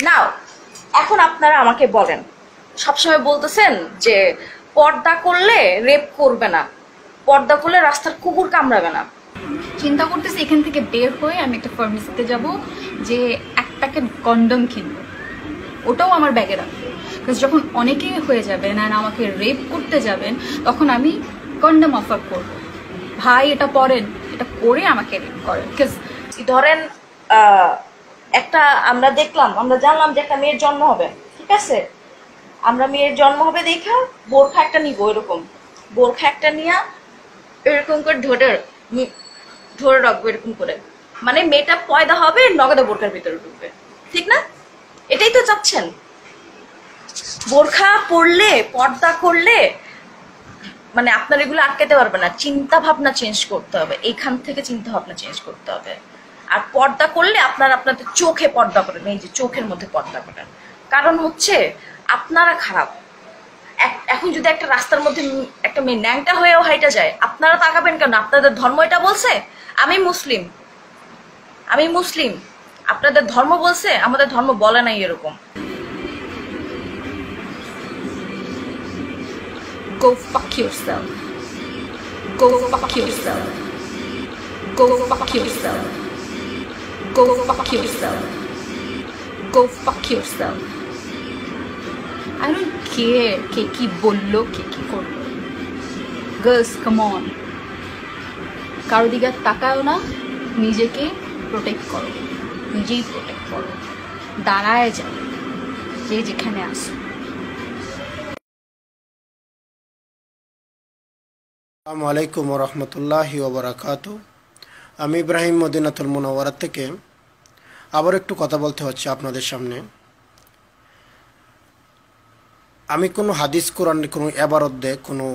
নাও এখন আপনারা আমাকে বলেন, সবসময় বলতেছেন যে পর্দা করলে রেপ করবে না, পর্দা করলে রাস্তার কুকুর কামড়াবে না। চিন্তা করতেছি এখান থেকে বের হয়ে আমি একটা ফার্মেসিতে যাব, যে এক প্যাকেট কন্ডম কিনবো, ওটাও আমার ব্যাগে রাখবো। বিকজ যখন অনেকেই হয়ে যাবেন আর আমাকে রেপ করতে যাবেন, তখন আমি কন্ডম অফার করব, ভাই এটা পরেন, এটা করে আমাকে রেপ করেন। বিকজ ধরেন একটা আমরা জানলাম যে একটা মেয়ের জন্ম হবে, ঠিক আছে, আমরা মেয়ের জন্ম হবে দেখা বোরখা একটা নিব, এরকম বোরখা একটা নিয়ে এরকম করে ধরে রাখবো, এরকম করে, মানে মেয়েটা পয়দা হবে নগদে বোরখার ভিতরে ঢুকবে, ঠিক না? এটাই তো চাচ্ছেন। বোরখা পরলে, পর্দা করলে মানে আপনার এগুলো আটকাতে পারবে না, চিন্তা ভাবনা চেঞ্জ করতে হবে, এইখান থেকে চিন্তা ভাবনা চেঞ্জ করতে হবে। আর পর্দা করলে আপনাদের চোখে পর্দা করেন, এই যে চোখের মধ্যে পর্দা করেন, কারণ হচ্ছে আপনারা খারাপ। এখন যদি একটা রাস্তার মধ্যে একটা মেয়ে ন্যাংটা হয়েও হাইটা যায়, আপনারা তাকাবেন কেন? আপনাদের ধর্ম এটা বলছে আমি মুসলিম, আপনাদের ধর্ম বলছে, আমাদের ধর্ম বলে নাই এরকম। go fuck yourself, go fuck yourself, go fuck yourself, go fuck yourself, go fuck yourself. I don't care কে কি বললো, কে কি করলো। Girls, come on, কারো দিকে তাকাও না, নিজেকে প্রোটেক্ট করো, নিজেই প্রোটেক্ট করো, দাঁড়ায় যাও যে যেখানে আসো। আসসালামু আলাইকুম ওয়া রাহমাতুল্লাহি ওয়া বারাকাতুহু। আমি ইব্রাহিম মদিনাতুল মুনাওয়ারা থেকে আবার একটু কথা বলতে হচ্ছে আপনাদের সামনে। আমি কোনো হাদিস কোরআন, কোনো এবারত দে, কোনো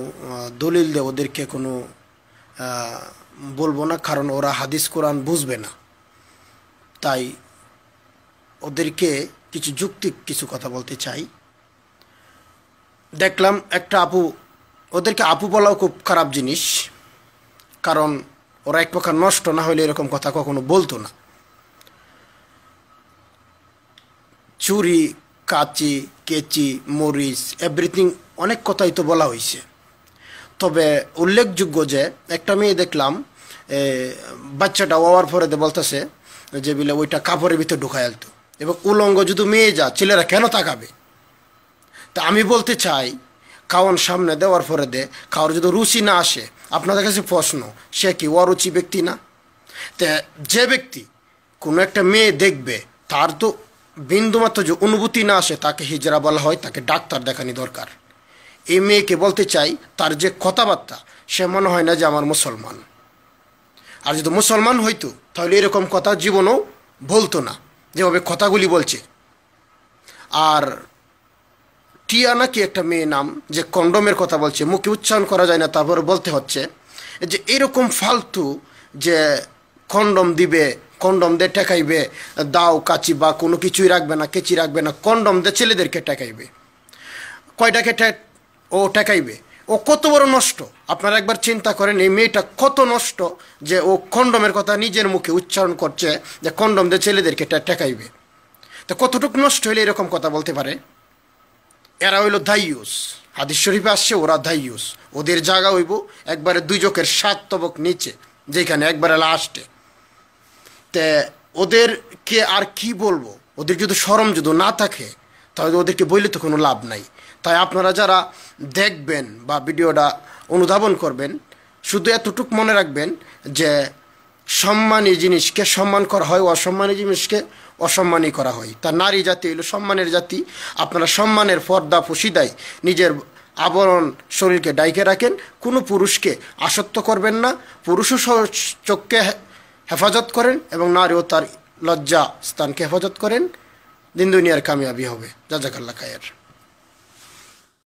দলিল দে ওদেরকে কোনো বলবো না, কারণ ওরা হাদিস কোরআন বুঝবে না। তাই ওদেরকে কিছু যুক্তিক কিছু কথা বলতে চাই। দেখলাম একটা আপু, ওদেরকে আপু বলাও খুব খারাপ জিনিস, কারণ ওরা এক প্রকার নষ্ট, না হলে এরকম কথা কখনো বলতো না। চুরি, কাচি, কেচি, মরিচ, এভরিথিং অনেক কথাই তো বলা হয়েছে। তবে উল্লেখযোগ্য যে একটা মেয়ে দেখলাম বাচ্চাটা ওয়ার পরে বলতেছে যে বিলে ওইটা কাপড়ের ভিতরে ঢুকায় আলতো, এবং উলঙ্গ যদি মেয়ে যা, ছেলেরা কেন তাকাবে? তা আমি বলতে চাই, খাওয়ান সামনে দেওয়ার পরে খাওয়ার যদি রুচি না আসে, আপনাদের কাছে প্রশ্ন, সে কি অরুচি ব্যক্তি না? তে যে ব্যক্তি কোনো একটা মেয়ে দেখবে, তার তো বিন্দুমাত্র যে অনুভূতি না আসে, তাকে হিজড়া বলা হয়, তাকে ডাক্তার দেখানি দরকার। এই মেয়েকে বলতে চাই, তার যে কথাবার্তা, সে মনে হয় না যে আমার মুসলমান। আর যদি মুসলমান হইতো তাহলে এরকম কথা জীবনেও বলতো না, যেভাবে কথাগুলি বলছে। আর টিয়া নাকি একটা মেয়ে নাম, যে কন্ডমের কথা বলছে, মুখে উচ্চারণ করা যায় না, তারপরে বলতে হচ্ছে যে এরকম ফালতু যে কন্ডম দিবে, কন্ডম দিয়ে ঠেকাইবে, দাও কাচি বা কোনো কিছুই রাখবে না, কেচি রাখবে না, কন্ডম দিয়ে ছেলেদেরকে ঠেকাইবে। কয়টাকে ও ঠেকাইবে? ও কত বড় নষ্ট আপনারা একবার চিন্তা করেন। এই মেয়েটা কত নষ্ট যে ও কন্ডমের কথা নিজের মুখে উচ্চারণ করছে যে কন্ডম দিয়ে ছেলেদেরকে ঠেকাইবে। তো কতটুকু নষ্ট হলে এরকম কথা বলতে পারে? এরা হইল দাইয়ুস। হাদিস শরীফে আসছে ওরা দাইয়ুস। ওদের জায়গা হইব একবারে দুই চোখের 7 তবক নিচে, যেখানে একবারে লাস্টে। তে ওদেরকে আর কি বলবো? ওদের যদি শরম যদি না থাকে, তাহলে ওদেরকে বললে তো কোনো লাভ নাই। তাই আপনারা যারা দেখবেন বা ভিডিওটা অনুধাবন করবেন, শুধু এতটুকু মনে রাখবেন যে সম্মানী জিনিসকে সম্মান করা হয়, অসম্মানী জিনিসকে অসম্মানই করা হয়। তা নারী জাতি হইল সম্মানের জাতি। আপনারা সম্মানের পর্দা পুশিদায় নিজের আবরণ শরীরকে ডাইকে রাখেন, কোনো পুরুষকে আসক্ত করবেন না, পুরুষও চোখকে হেফাজত করেন এবং নারীও তার লজ্জা স্থানকে হেফাজত করেন। দিন দুনিয়ার কামিয়াবি হবে। জাযাকাল্লাহ খায়ের।